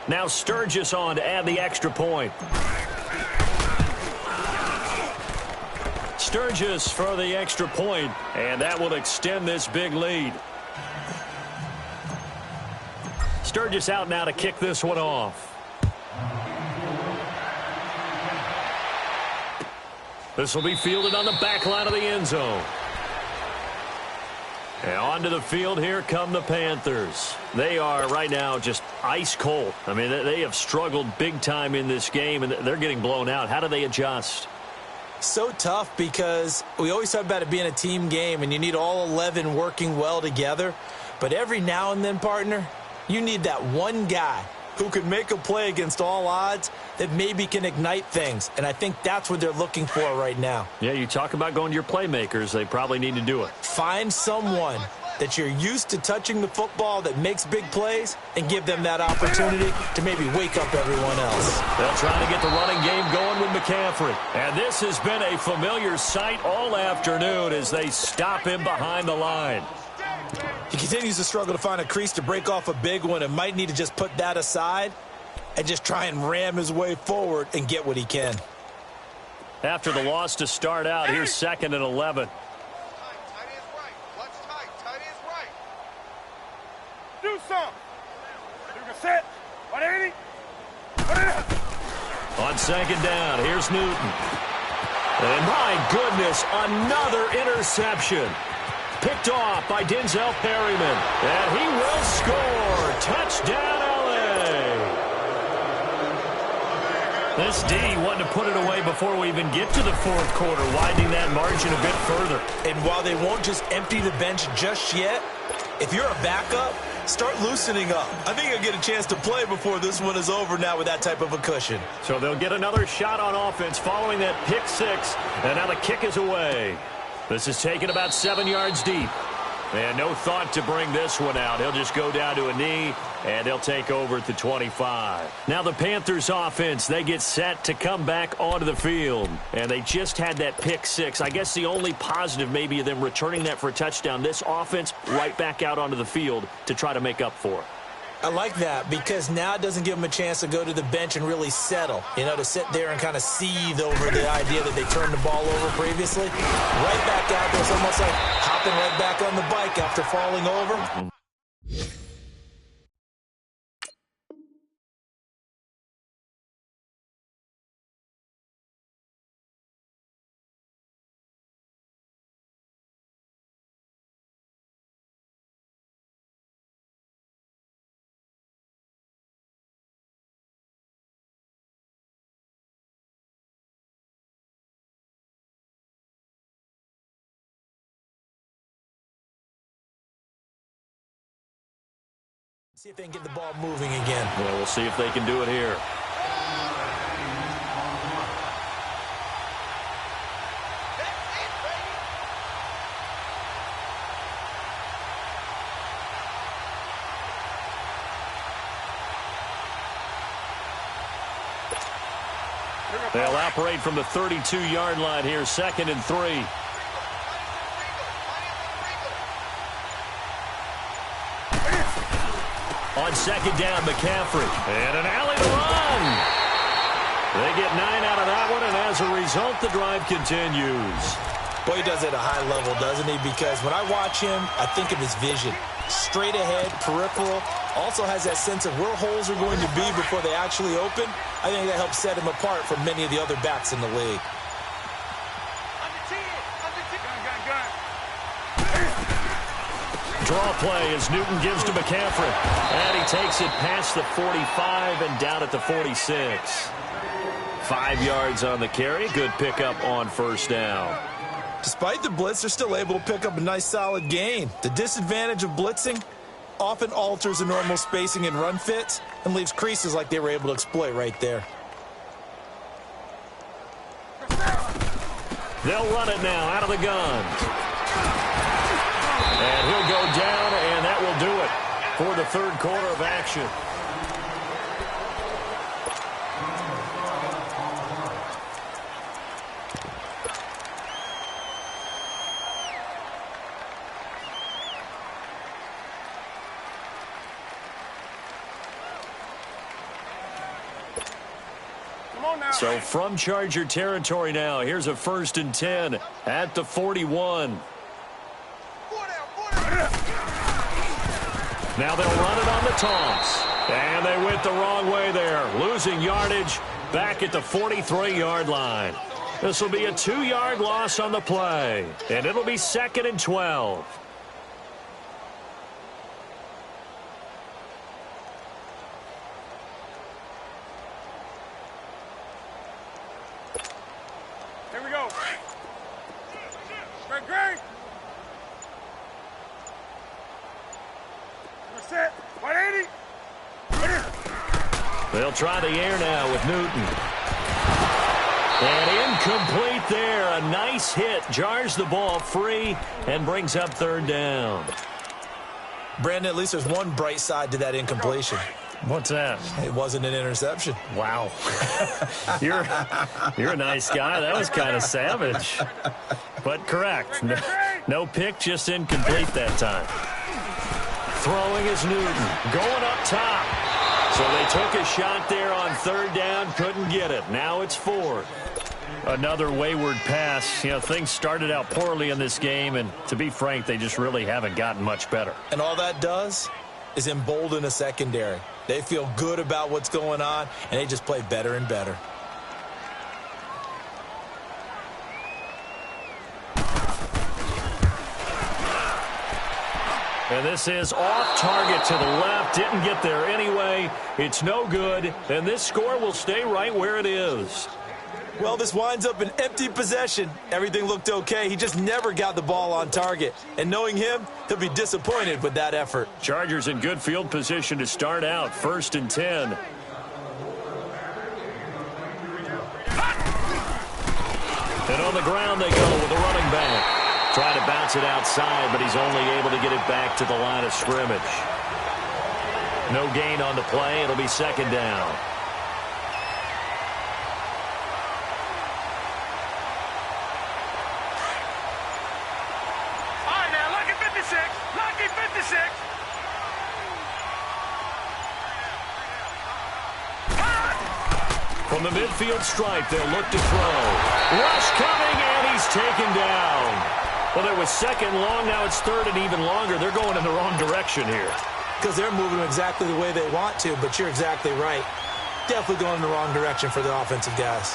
Now Sturgis on to add the extra point. Sturgis for the extra point, and that will extend this big lead. Sturgis out now to kick this one off. This will be fielded on the back line of the end zone. And onto the field, here come the Panthers. They are right now just ice cold. I mean, they have struggled big time in this game, and they're getting blown out. How do they adjust? So tough because we always talk about it being a team game, and you need all 11 working well together. But every now and then, partner, you need that one guy who can make a play against all odds that maybe can ignite things. And I think that's what they're looking for right now. Yeah, you talk about going to your playmakers. They probably need to do it. Find someone that you're used to touching the football that makes big plays and give them that opportunity to maybe wake up everyone else. They'll try to get the running game going with McCaffrey. And this has been a familiar sight all afternoon as they stop him behind the line. He continues to struggle to find a crease to break off a big one and might need to just put that aside and just try and ram his way forward and get what he can. After the loss to start out, here's 2nd and 11. Do something. You can set. 180. On 2nd down, here's Newton. And my goodness, another interception. Picked off by Denzel Perryman. And he will score. Touchdown, L.A. This D wanted to put it away before we even get to the 4th quarter, widening that margin a bit further. And while they won't just empty the bench just yet, if you're a backup, start loosening up. I think you'll get a chance to play before this one is over now with that type of a cushion. So they'll get another shot on offense following that pick 6. And now the kick is away. This is taken about 7 yards deep. And no thought to bring this one out. He'll just go down to a knee, and they'll take over at the 25. Now the Panthers offense, they get set to come back onto the field. And they just had that pick 6. I guess the only positive maybe of them returning that for a touchdown. This offense right back out onto the field to try to make up for it. I like that because now it doesn't give them a chance to go to the bench and really settle, you know, to sit there and kind of seethe over the idea that they turned the ball over previously. Right back out there. It's almost like hopping right back on the bike after falling over. See if they can get the ball moving again. Well, we'll see if they can do it here. They'll operate from the 32-yard line here, 2nd and 3. On 2nd down, McCaffrey. And an alley to run. They get 9 out of that one, and as a result, the drive continues. Boy, he does it at a high level, doesn't he? Because when I watch him, I think of his vision. Straight ahead, peripheral. Also has that sense of where holes are going to be before they actually open. I think that helps set him apart from many of the other backs in the league. Draw play as Newton gives to McCaffrey. And he takes it past the 45 and down at the 46. 5 yards on the carry. Good pickup on 1st down. Despite the blitz, they're still able to pick up a nice solid gain. The disadvantage of blitzing often alters the normal spacing and run fits and leaves creases like they were able to exploit right there. They'll run it now out of the gun. And he'll go down, and that will do it for the 3rd quarter of action. So from Charger territory now, here's a 1st and 10 at the 41. Now they'll run it on the toss. And they went the wrong way there, losing yardage back at the 43-yard line. This will be a 2-yard loss on the play, and it'll be 2nd and 12. Here we go. Great. Set. 180. They'll try the air now with Newton. And incomplete there. A nice hit. Jars the ball free and brings up 3rd down. Brandon, at least there's one bright side to that incompletion. What's that? It wasn't an interception. Wow. You're a nice guy. That was kind of savage. But correct. No pick, just incomplete that time. Throwing is Newton. Going up top. So they took a shot there on 3rd down. Couldn't get it. Now it's 4th. Another wayward pass. You know, things started out poorly in this game, and to be frank, they just really haven't gotten much better. And all that does is embolden a secondary. They feel good about what's going on, and they just play better and better. And this is off target to the left. Didn't get there anyway. It's no good, and this score will stay right where it is. Well, this winds up an empty possession. Everything looked okay. He just never got the ball on target. And knowing him, he'll be disappointed with that effort. Chargers in good field position to start out. 1st and 10. And on the ground they go with the running back. Trying to bounce it outside, but he's only able to get it back to the line of scrimmage. No gain on the play. It'll be 2nd down. All right, now, lucky 56. Lucky 56. From the midfield stripe, they'll look to throw. Rush coming, and he's taken down. Well, it was 2nd long. Now it's 3rd and even longer. They're going in the wrong direction here. Because they're moving exactly the way they want to, but you're exactly right. Definitely going in the wrong direction for the offensive guys.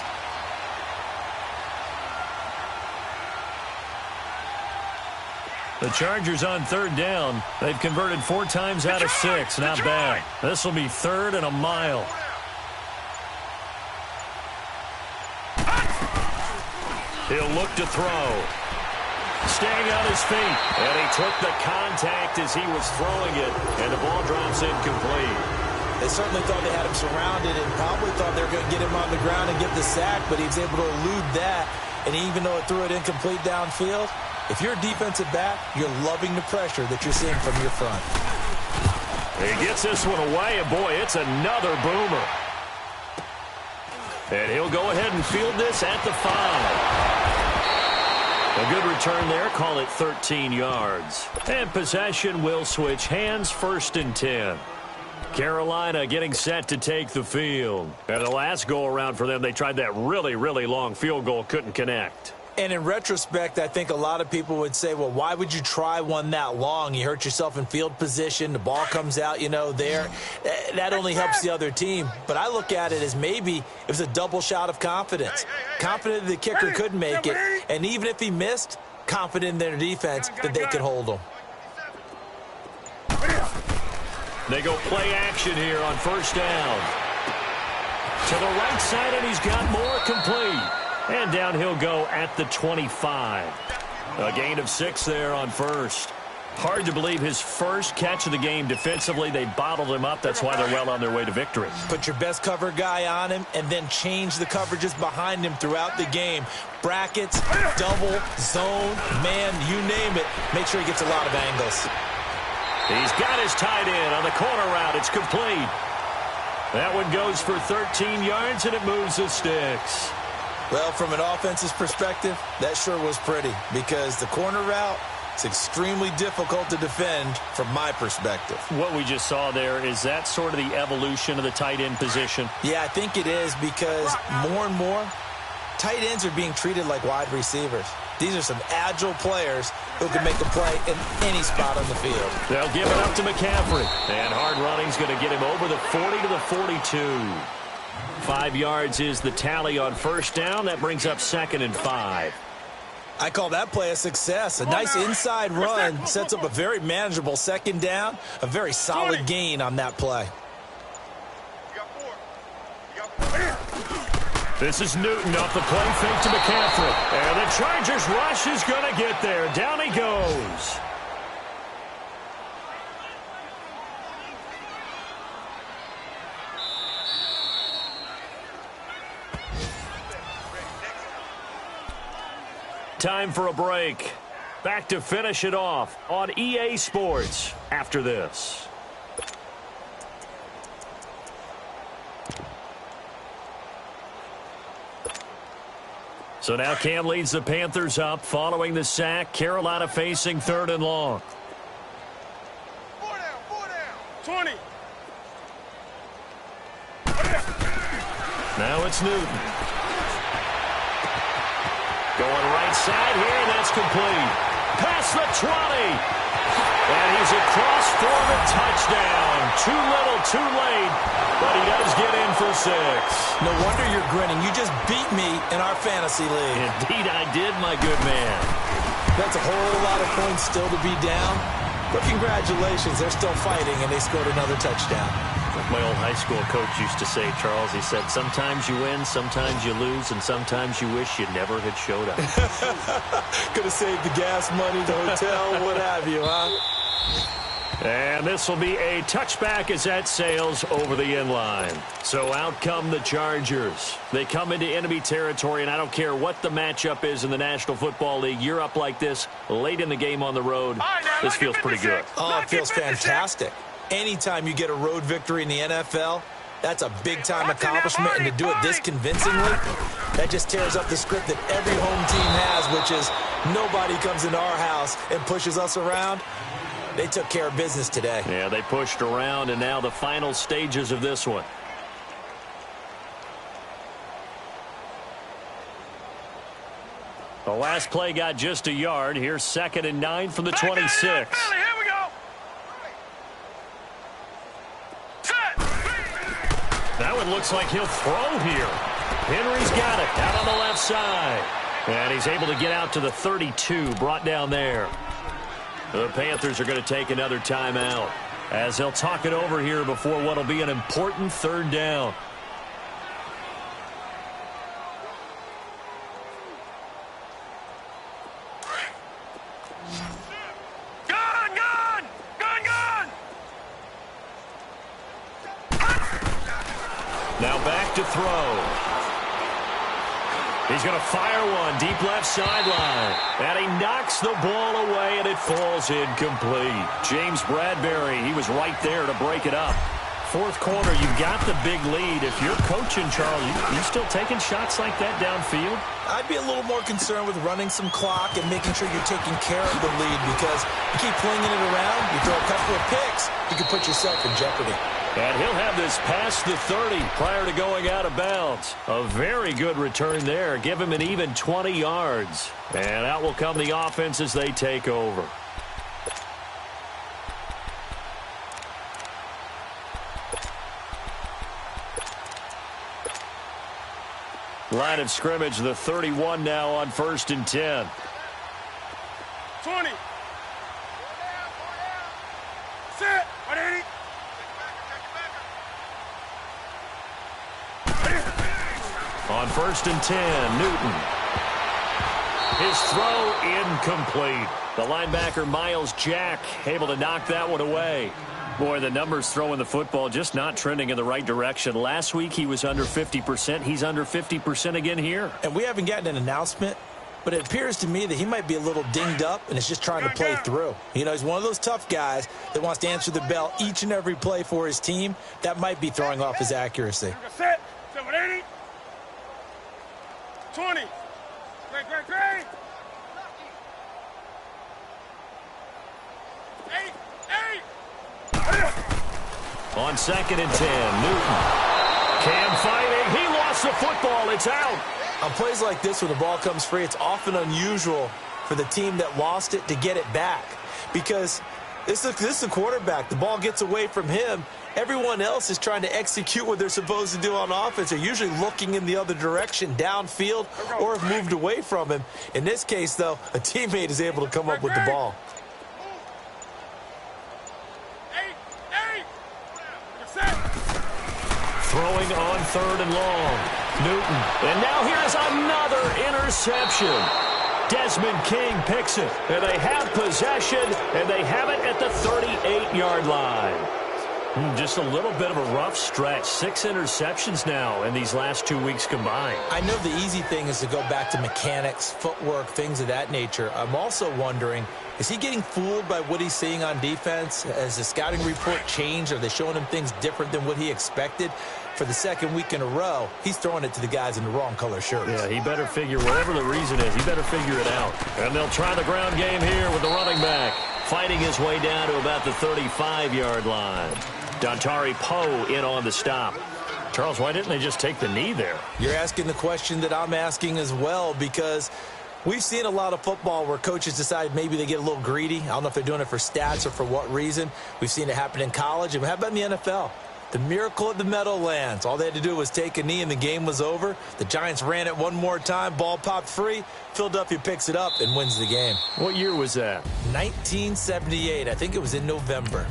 The Chargers on 3rd down. They've converted 4 times out of 6. Not bad. This will be 3rd and a mile. He'll look to throw. Staying on his feet. And he took the contact as he was throwing it. And the ball drops incomplete. They certainly thought they had him surrounded and probably thought they were going to get him on the ground and get the sack, but he was able to elude that. And even though it threw it incomplete downfield, if you're a defensive back, you're loving the pressure that you're seeing from your front. He gets this one away, and boy, it's another boomer. And he'll go ahead and field this at the 5. A good return there. Call it 13 yards. And possession will switch hands, 1st and 10. Carolina getting set to take the field. And the last go-around for them, they tried that really, really long field goal, couldn't connect. And in retrospect, I think a lot of people would say, well, why would you try one that long? You hurt yourself in field position. The ball comes out, there. That only helps the other team. But I look at it as maybe it was a double shot of confidence. Confident the kicker could make it. And even if he missed, confident in their defense that they could hold him. They go play action here on 1st down. To the right side, and he's got more, complete. And down he'll go at the 25. A gain of 6 there on 1st. Hard to believe his first catch of the game defensively. They bottled him up. That's why they're well on their way to victory. Put your best cover guy on him and then change the coverages behind him throughout the game. Brackets, double, zone, man, you name it. Make sure he gets a lot of angles. He's got his tight end on the corner route. It's complete. That one goes for 13 yards, and it moves the sticks. Well, from an offense's perspective, that sure was pretty because the corner route is extremely difficult to defend from my perspective. What we just saw there, is that sort of the evolution of the tight end position? Yeah, I think it is because more and more, tight ends are being treated like wide receivers. These are some agile players who can make a play in any spot on the field. They'll give it up to McCaffrey. And hard running's going to get him over the 40 to the 42. 5 yards is the tally on 1st down. That brings up 2nd and 5. I call that play a success. A nice inside run sets up a very manageable 2nd down. A very solid gain on that play. This is Newton off the play fake to McCaffrey. And the Chargers rush is going to get there. Down he goes. Time for a break. Back to finish it off on EA Sports after this. So now Cam leads the Panthers up following the sack. Carolina facing 3rd and long. 4 down. 20. Now it's Newton. Going right side here, and that's complete. Past the 20. And he's across for the touchdown. Too little, too late, but he does get in for 6. No wonder you're grinning. You just beat me in our fantasy league. Indeed I did, my good man. That's a whole lot of points still to be down. But congratulations, they're still fighting, and they scored another touchdown. My old high school coach used to say, Charles, he said, sometimes you win, sometimes you lose, and sometimes you wish you never had showed up. Could have saved the gas money, the hotel, what have you, huh? And this will be a touchback as that sails over the end line. So out come the Chargers. They come into enemy territory, and I don't care what the matchup is in the National Football League. You're up like this late in the game on the road. This feels pretty good. Oh, it feels fantastic. Anytime you get a road victory in the NFL, that's a big-time accomplishment, and to do it this convincingly, that just tears up the script that every home team has, which is nobody comes into our house and pushes us around. They took care of business today. Yeah, they pushed around, and now the final stages of this one. The last play got just a yard. Here's 2nd and 9 from the 26. Here we go. That one looks like he'll throw here. Henry's got it out on the left side. And he's able to get out to the 32, brought down there. The Panthers are going to take another timeout as they'll talk it over here before what will be an important 3rd down. Now back to throw. He's going to fire one deep left sideline. And he knocks the ball away, and it falls incomplete. James Bradbury, he was right there to break it up. Fourth quarter, you've got the big lead. If you're coaching, Charles, you still taking shots like that downfield? I'd be a little more concerned with running some clock and making sure you're taking care of the lead, because you keep flinging it around, you throw a couple of picks, you can put yourself in jeopardy. And he'll have this past the 30 prior to going out of bounds. A very good return there. Give him an even 20 yards. And out will come the offense as they take over. Line of scrimmage, the 31 now on 1st and 10. 20. Set. 180. On 1st and 10, Newton. His throw incomplete. The linebacker, Miles Jack, able to knock that one away. Boy, the numbers throwing the football just not trending in the right direction. Last week he was under 50%. He's under 50% again here. And we haven't gotten an announcement, but it appears to me that he might be a little dinged up and is just trying to play through. You know, he's one of those tough guys that wants to answer the bell each and every play for his team. That might be throwing off his accuracy. Set. 780. 20. Great. 8. On 2nd and 10, Newton. Cam fighting. He lost the football. It's out. On plays like this, when the ball comes free, it's often unusual for the team that lost it to get it back, because this is the quarterback. The ball gets away from him. Everyone else is trying to execute what they're supposed to do on offense. They're usually looking in the other direction, downfield, or have moved away from him. In this case, though, a teammate is able to come up with the ball. Throwing on 3rd and long. Newton. And now here's another interception. Desmond King picks it. And they have possession, and they have it at the 38-yard line. Just a little bit of a rough stretch. 6 interceptions now in these last 2 weeks combined. I know the easy thing is to go back to mechanics, footwork, things of that nature. I'm also wondering, is he getting fooled by what he's seeing on defense? Has the scouting report changed? Are they showing him things different than what he expected? For the 2nd week in a row, he's throwing it to the guys in the wrong color shirts. Yeah, he better figure, whatever the reason is, he better figure it out. And they'll try the ground game here with the running back, fighting his way down to about the 35-yard line. Dontari Poe in on the stop. Charles, why didn't they just take the knee there? You're asking the question that I'm asking as well, because we've seen a lot of football where coaches decide maybe they get a little greedy. I don't know if they're doing it for stats or for what reason. We've seen it happen in college. And how about in the NFL? The miracle at the Meadowlands. All they had to do was take a knee and the game was over. The Giants ran it one more time. Ball popped free. Philadelphia picks it up and wins the game. What year was that? 1978. I think it was in November.